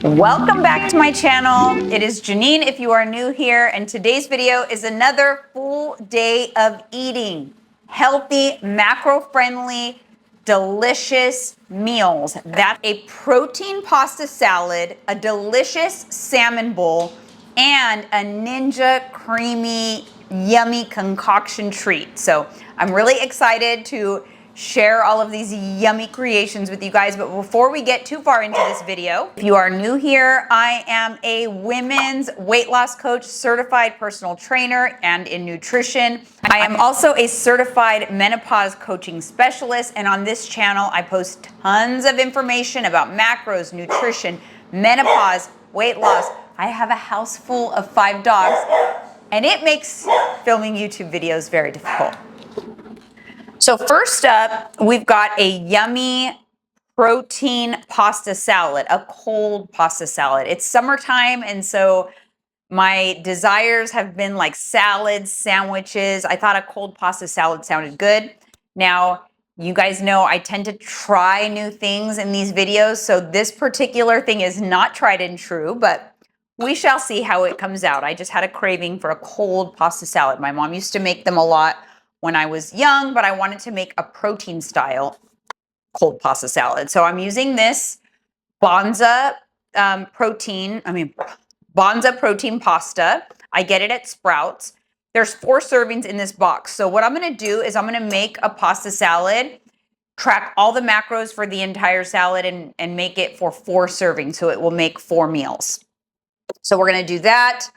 Welcome back to my channel. It is Jeanine if you are new here, and today's video is another full day of eating healthy, macro-friendly, delicious meals. That's a protein pasta salad, a delicious salmon bowl, and a Ninja creamy, yummy concoction treat. So I'm really excited to share all of these yummy creations with you guys. But before we get too far into this video, if you are new here, I am a women's weight loss coach, certified personal trainer, and in nutrition. I am also a certified menopause coaching specialist. And on this channel, I post tons of information about macros, nutrition, menopause, weight loss. I have a house full of 5 dogs, and it makes filming YouTube videos very difficult. So first up, we've got a yummy protein pasta salad, a cold pasta salad. It's summertime, and so my desires have been like salads, sandwiches. I thought a cold pasta salad sounded good. Now, you guys know I tend to try new things in these videos, so this particular thing is not tried and true, but we shall see how it comes out. I just had a craving for a cold pasta salad. My mom used to make them a lot when I was young, but I wanted to make a protein style cold pasta salad. So I'm using this Bonza protein pasta. I get it at Sprouts. There's 4 servings in this box. So what I'm gonna do is I'm gonna make a pasta salad, track all the macros for the entire salad and make it for 4 servings. So it will make 4 meals. So we're gonna do that.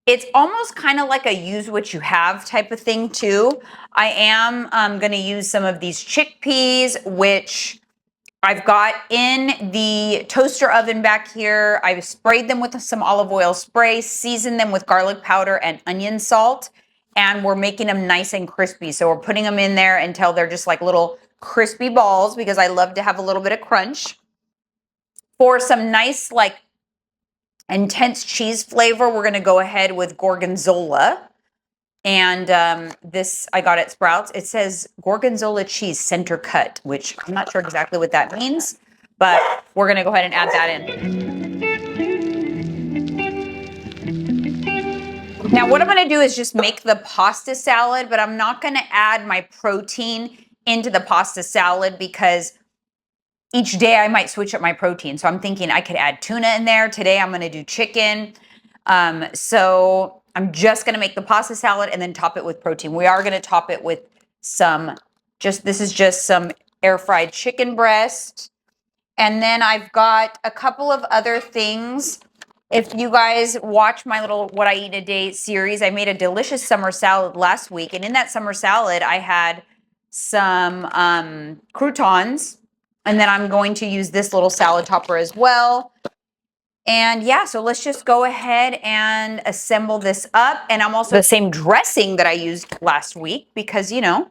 It's almost kind of like a use what you have type of thing too. I am going to use some of these chickpeas, which I've got in the toaster oven back here. I've sprayed them with some olive oil spray, seasoned them with garlic powder and onion salt, and we're making them nice and crispy. So we're putting them in there until they're just like little crispy balls, because I love to have a little bit of crunch. For some nice like intense cheese flavor, we're going to go ahead with gorgonzola. And this I got at Sprouts. It says gorgonzola cheese center cut, which I'm not sure exactly what that means, but we're going to go ahead and add that in. Now what I'm going to do is just make the pasta salad, but I'm not going to add my protein into the pasta salad because each day I might switch up my protein. So I'm thinking I could add tuna in there. Today I'm going to do chicken. So I'm just going to make the pasta salad and then top it with protein. We are going to top it with this is just some air fried chicken breast. And then I've got a couple of other things. If you guys watch my little What I Eat a Day series, I made a delicious summer salad last week. And in that summer salad, I had some croutons. And then I'm going to use this little salad topper as well. And yeah, so let's just go ahead and assemble this up. And I'm also the same dressing that I used last week because, you know,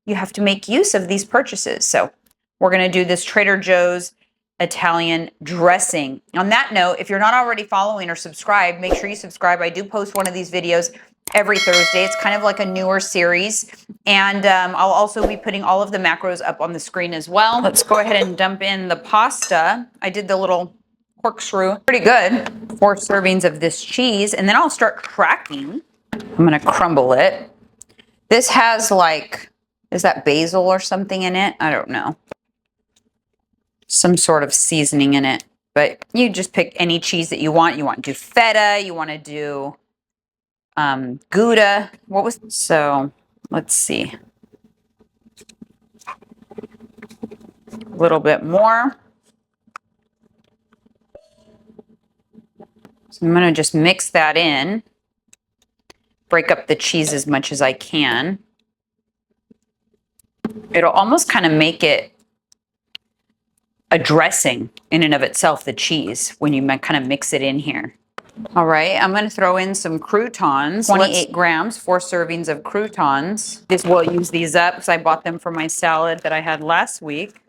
you have to make use of these purchases. So we're going to do this Trader Joe's Italian dressing. On that note, if you're not already following or subscribed, make sure you subscribe. I do post one of these videos every Thursday. It's kind of like a newer series. And I'll also be putting all of the macros up on the screen as well. Let's go ahead and dump in the pasta. I did the little corkscrew. Pretty good. 4 servings of this cheese. And then I'll start cracking. I'm going to crumble it. This has like, is that basil or something in it? I don't know. Some sort of seasoning in it. But you just pick any cheese that you want. You want to do feta. You want to do Gouda. So let's see. A little bit more. So I'm going to just mix that in. Break up the cheese as much as I can. It'll almost kind of make it a dressing in and of itself, the cheese, when you kind of mix it in here. All right, I'm going to throw in some croutons, 28 grams, 4 servings of croutons. We'll use these up because I bought them for my salad that I had last week.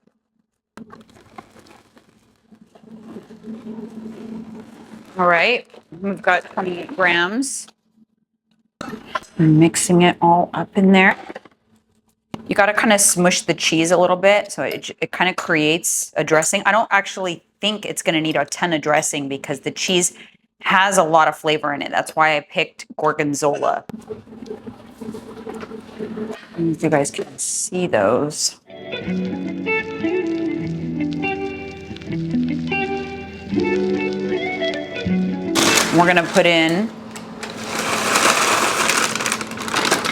All right, we've got 28 grams. I'm mixing it all up in there. You got to kind of smush the cheese a little bit so it kind of creates a dressing. I don't actually think it's gonna need a ton of dressing because the cheese has a lot of flavor in it. That's why I picked gorgonzola. I don't know if you guys can see those. We're gonna put in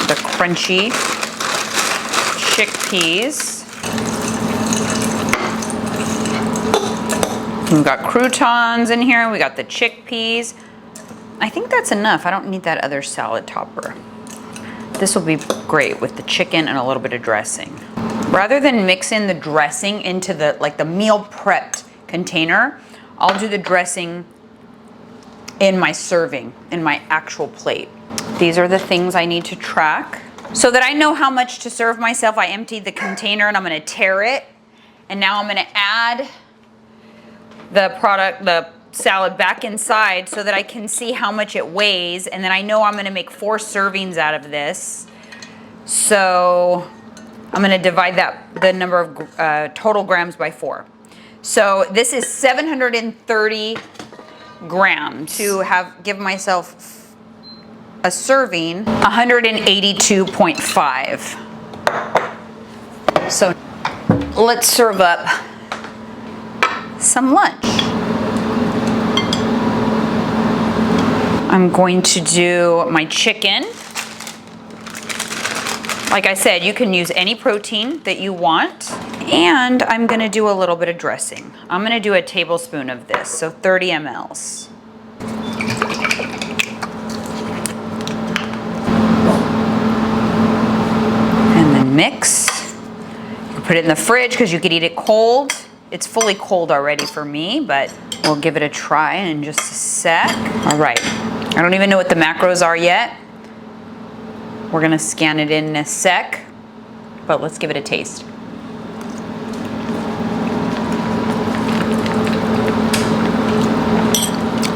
the crunchy chickpeas. We've got croutons in here. We got the chickpeas. I think that's enough. I don't need that other salad topper. This will be great with the chicken and a little bit of dressing. Rather than mixing the dressing into the meal prepped container, I'll do the dressing in my serving, in my actual plate. These are the things I need to track. So that I know how much to serve myself, I emptied the container and I'm gonna tear it. And now I'm gonna add the salad back inside so that I can see how much it weighs. And then I know I'm gonna make 4 servings out of this. So I'm gonna divide the number of total grams by 4. So this is 730 grams to give myself a serving, 182.5. So let's serve up some lunch. I'm going to do my chicken. Like I said, you can use any protein that you want. And I'm gonna do a little bit of dressing. I'm gonna do a tablespoon of this, so 30 mLs. And then mix. You put it in the fridge because you could eat it cold. It's fully cold already for me, but we'll give it a try in just a sec. All right, I don't even know what the macros are yet. We're gonna scan it in a sec, but let's give it a taste.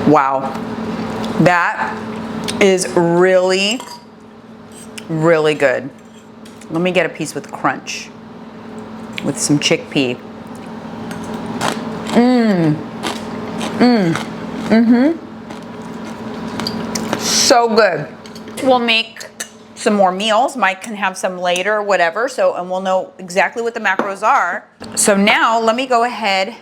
Wow, that is really, really good. Let me get a piece with crunch, with some chickpea. So good. We'll make some more meals. Mike can have some later, whatever. So, and we'll know exactly what the macros are. So now let me go ahead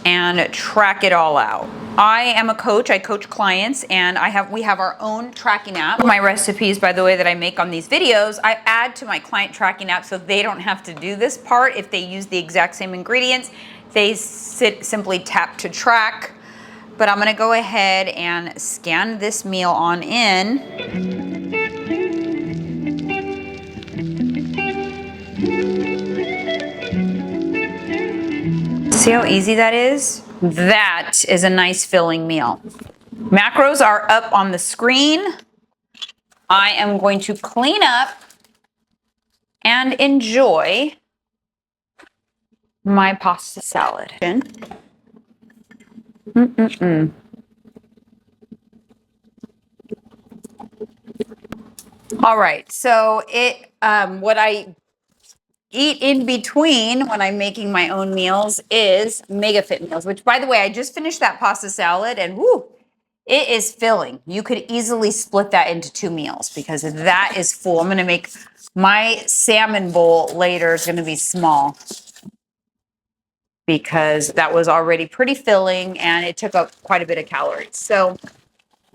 and track it all out. I am a coach. I coach clients, and we have our own tracking app. My recipes, by the way, that I make on these videos, I add to my client tracking app so they don't have to do this part. If they use the exact same ingredients, they simply tap to track. But I'm gonna go ahead and scan this meal on in. See how easy that is? That is a nice filling meal. Macros are up on the screen. I am going to clean up and enjoy my pasta salad. All right, so what I eat in between when I'm making my own meals is MegaFit Meals, which, by the way, I just finished that pasta salad and whoo, it is filling. You could easily split that into 2 meals because that is full. I'm gonna make my salmon bowl later is gonna be small because that was already pretty filling and it took up quite a bit of calories. So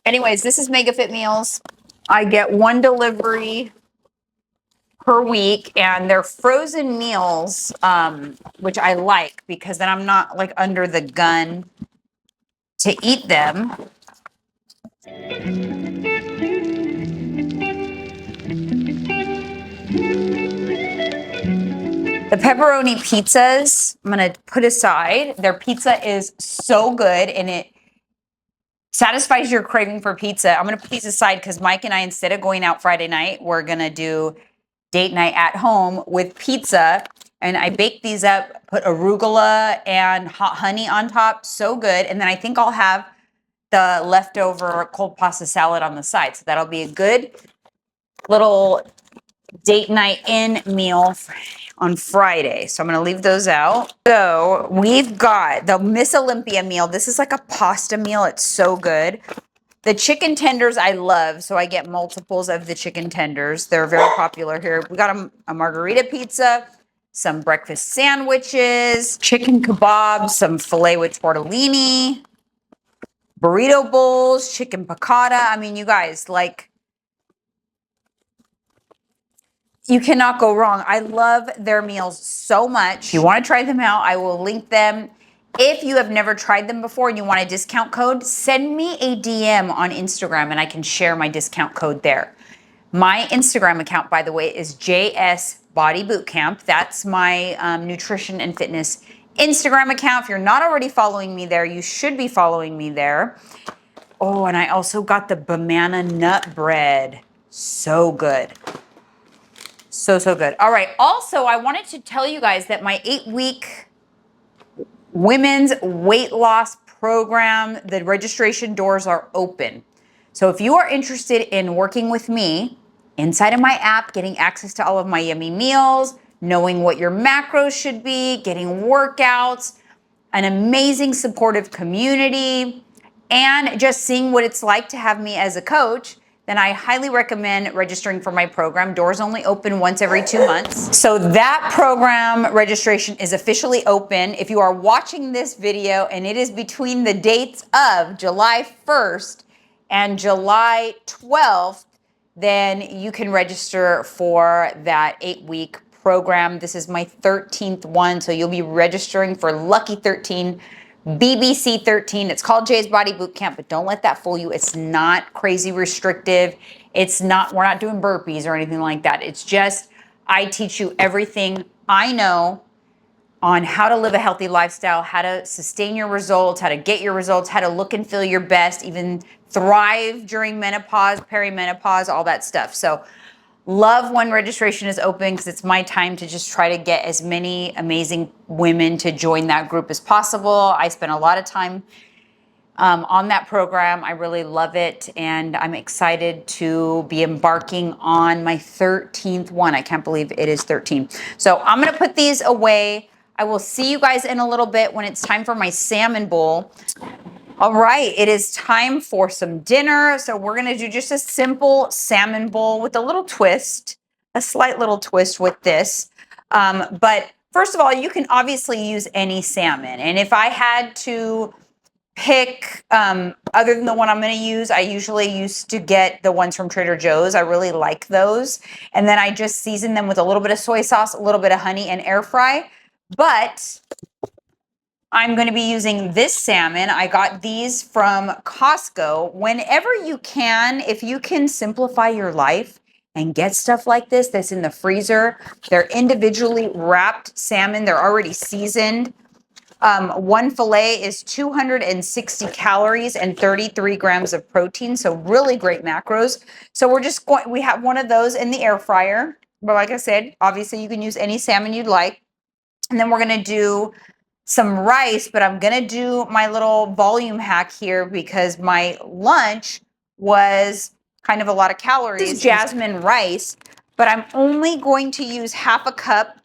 anyways, this is MegaFit Meals. I get 1 delivery per week, and they're frozen meals, which I like because then I'm not like under the gun to eat them. The pepperoni pizzas, I'm gonna put aside. Their pizza is so good and it satisfies your craving for pizza. I'm gonna put these aside because Mike and I, instead of going out Friday night, we're gonna do date night at home with pizza. And I baked these up, put arugula and hot honey on top, so good. And then I think I'll have the leftover cold pasta salad on the side. So that'll be a good little date night in meal on Friday. So I'm going to leave those out. So we've got the Miss Olympia meal. This is like a pasta meal. It's so good. The chicken tenders I love, so I get multiples of the chicken tenders. They're very popular here. We got a margarita pizza, some breakfast sandwiches, chicken kebabs, some filet with tortellini, burrito bowls, chicken piccata. I mean, you guys, like, you cannot go wrong. I love their meals so much. If you want to try them out, I will link them. If you have never tried them before and you want a discount code, send me a DM on Instagram and I can share my discount code there. My Instagram account, by the way, is JS Body Bootcamp. That's my nutrition and fitness Instagram account. If you're not already following me there, you should be following me there. Oh, and I also got the banana nut bread. So good. So good. All right. Also, I wanted to tell you guys that my 8-week women's weight loss program, the registration doors are open. So if you are interested in working with me inside of my app, getting access to all of my yummy meals, knowing what your macros should be, getting workouts, an amazing supportive community, and just seeing what it's like to have me as a coach, then I highly recommend registering for my program. Doors only open once every 2 months. So that program registration is officially open. If you are watching this video and it is between the dates of July 1st and July 12th, then you can register for that 8-week program. This is my 13th one, so you'll be registering for Lucky 13, BBC 13. It's called Jay's Body Bootcamp, but don't let that fool you. It's not crazy restrictive. It's not, we're not doing burpees or anything like that. It's just, I teach you everything I know on how to live a healthy lifestyle, how to sustain your results, how to get your results, how to look and feel your best, even thrive during menopause, perimenopause, all that stuff. So love when registration is open because it's my time to just try to get as many amazing women to join that group as possible. I spend a lot of time on that program. I really love it, and I'm excited to be embarking on my 13th one. I can't believe it is 13. So I'm going to put these away. I will see you guys in a little bit when it's time for my salmon bowl. All right, it is time for some dinner. So we're gonna do just a simple salmon bowl with a little twist, a slight little twist with this. But first of all, you can obviously use any salmon. And if I had to pick, other than the one I'm gonna use, I usually used to get the ones from Trader Joe's. I really like those. And then I just season them with a little bit of soy sauce, a little bit of honey, and air fry. But I'm going to be using this salmon. I got these from Costco. Whenever you can, if you can simplify your life and get stuff like this that's in the freezer, they're individually wrapped salmon. They're already seasoned. One fillet is 260 calories and 33 grams of protein. So really great macros. So we have one of those in the air fryer. But like I said, obviously you can use any salmon you'd like. And then we're going to do some rice, but I'm gonna do my little volume hack here because my lunch was kind of a lot of calories. This is jasmine rice, but I'm only going to use half a cup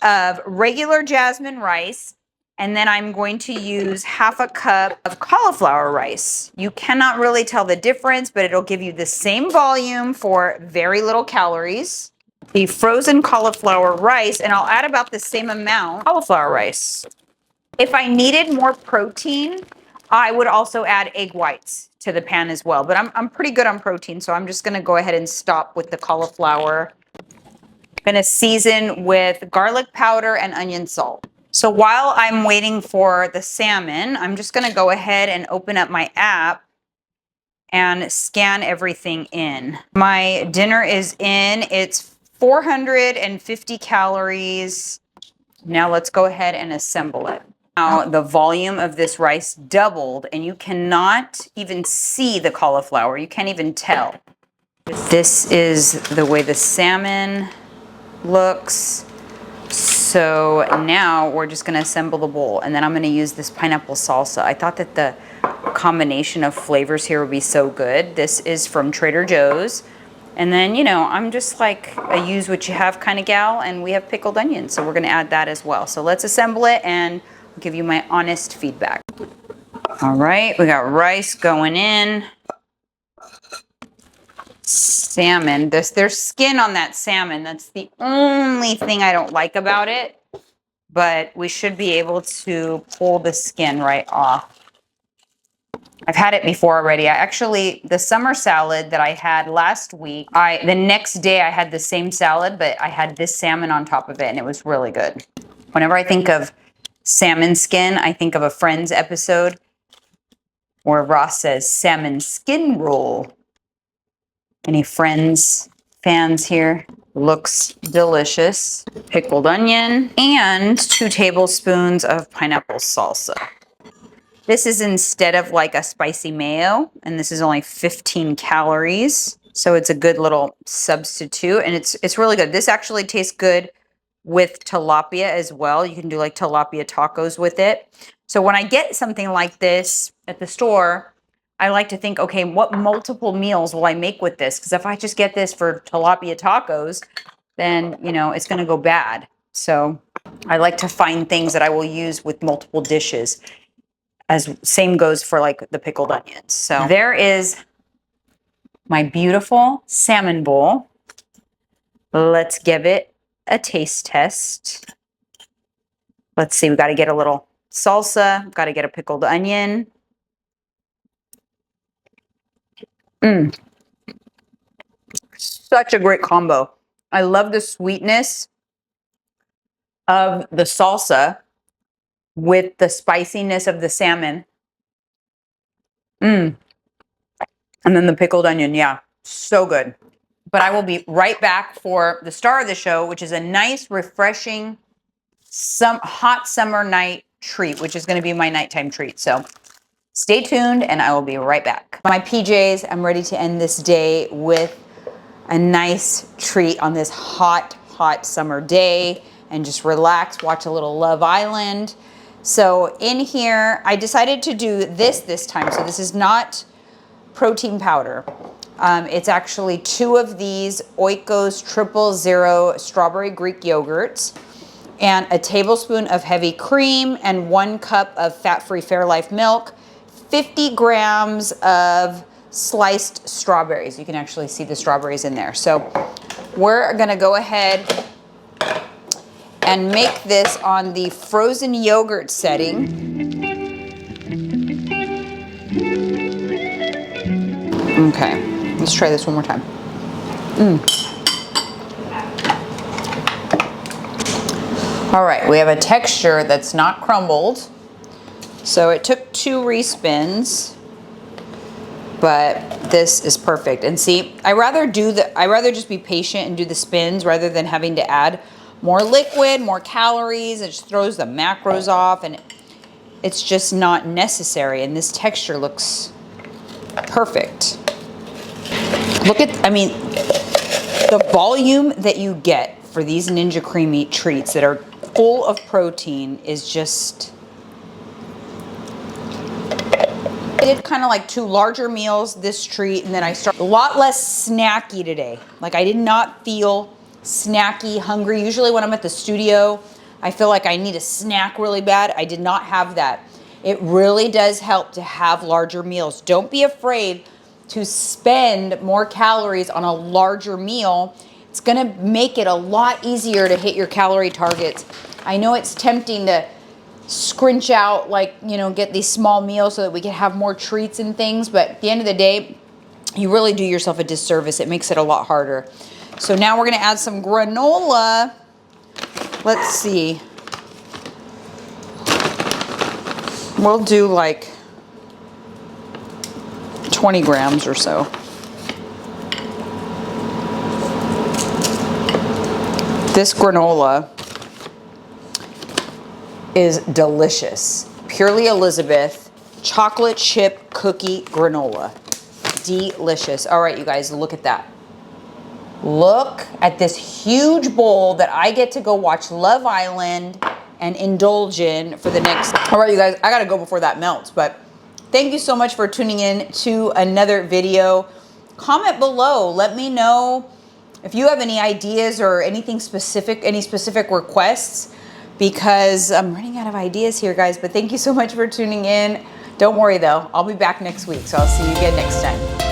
of regular jasmine rice, and then I'm going to use half a cup of cauliflower rice. You cannot really tell the difference, but it'll give you the same volume for very little calories. The frozen cauliflower rice, and I'll add about the same amount cauliflower rice. If I needed more protein, I would also add egg whites to the pan as well. But I'm pretty good on protein, so I'm just going to go ahead and stop with the cauliflower. I'm going to season with garlic powder and onion salt. So while I'm waiting for the salmon, I'm just going to go ahead and open up my app and scan everything in. My dinner is in. It's 450 calories. Now let's go ahead and assemble it. Now the volume of this rice doubled, and you cannot even see the cauliflower. You can't even tell. This is the way the salmon looks. So now we're just going to assemble the bowl, and then I'm going to use this pineapple salsa. I thought that the combination of flavors here would be so good. This is from Trader Joe's. And then, you know, I'm just like a use what you have kind of gal, and we have pickled onions, so we're gonna add that as well. So let's assemble it and I'll give you my honest feedback. All right, we got rice going in. Salmon, there's skin on that salmon. That's the only thing I don't like about it, but we should be able to pull the skin right off. I've had it before already. The summer salad that I had last week, the next day I had the same salad, but I had this salmon on top of it, and it was really good. Whenever I think of salmon skin, I think of a Friends episode where Ross says salmon skin roll. Any Friends fans here? Looks delicious. Pickled onion and 2 tablespoons of pineapple salsa. This is instead of like a spicy mayo, and this is only 15 calories. So it's a good little substitute, and it's really good. This actually tastes good with tilapia as well. You can do like tilapia tacos with it. So when I get something like this at the store, I like to think, okay, what multiple meals will I make with this? Because if I just get this for tilapia tacos, then, you know, it's going to go bad. So I like to find things that I will use with multiple dishes. As same goes for like the pickled onions. So there is my beautiful salmon bowl. Let's give it a taste test. Let's see, we got to get a little salsa, got to get a pickled onion. Such a great combo. I love the sweetness of the salsa with the spiciness of the salmon. And then the pickled onion, yeah, so good. But I will be right back for the star of the show, which is a nice, refreshing, hot summer night treat, which is going to be my nighttime treat. So stay tuned and I will be right back. My PJs, I'm ready to end this day with a nice treat on this hot, hot summer day and just relax, watch a little Love Island. So in here, I decided to do this time. So this is not protein powder. It's actually 2 of these Oikos 000 strawberry Greek yogurts and a tablespoon of heavy cream and 1 cup of fat-free Fairlife milk, 50 grams of sliced strawberries. You can actually see the strawberries in there. So we're gonna go ahead and make this on the frozen yogurt setting. Okay, let's try this one more time. All right, we have a texture that's not crumbled. So it took 2 respins, but this is perfect. And see, I rather just be patient and do the spins rather than having to add more liquid, more calories. It just throws the macros off, and it's just not necessary. And this texture looks perfect. I mean, the volume that you get for these Ninja Creami treats that are full of protein is just... I did kind of like 2 larger meals this treat, and then I started a lot less snacky today. Like I did not feel snacky, hungry. Usually when I'm at the studio, I feel like I need a snack really bad. I did not have that. It really does help to have larger meals. Don't be afraid to spend more calories on a larger meal. It's gonna make it a lot easier to hit your calorie targets. I know it's tempting to scrunch out, like, you know, get these small meals so that we can have more treats and things, but at the end of the day, you really do yourself a disservice. It makes it a lot harder. So now we're gonna add some granola. Let's see. We'll do like 20 grams or so. This granola is delicious. Purely Elizabeth chocolate chip cookie granola. Delicious. All right, you guys, look at that. Look at this huge bowl that I get to go watch Love Island and indulge in for the next... All right, you guys, I gotta go before that melts, but thank you so much for tuning in to another video. comment below. Let me know if you have any ideas or anything specific, any specific requests, because I'm running out of ideas here, guys. But thank you so much for tuning in. Don't worry though, I'll be back next week. So I'll see you again next time.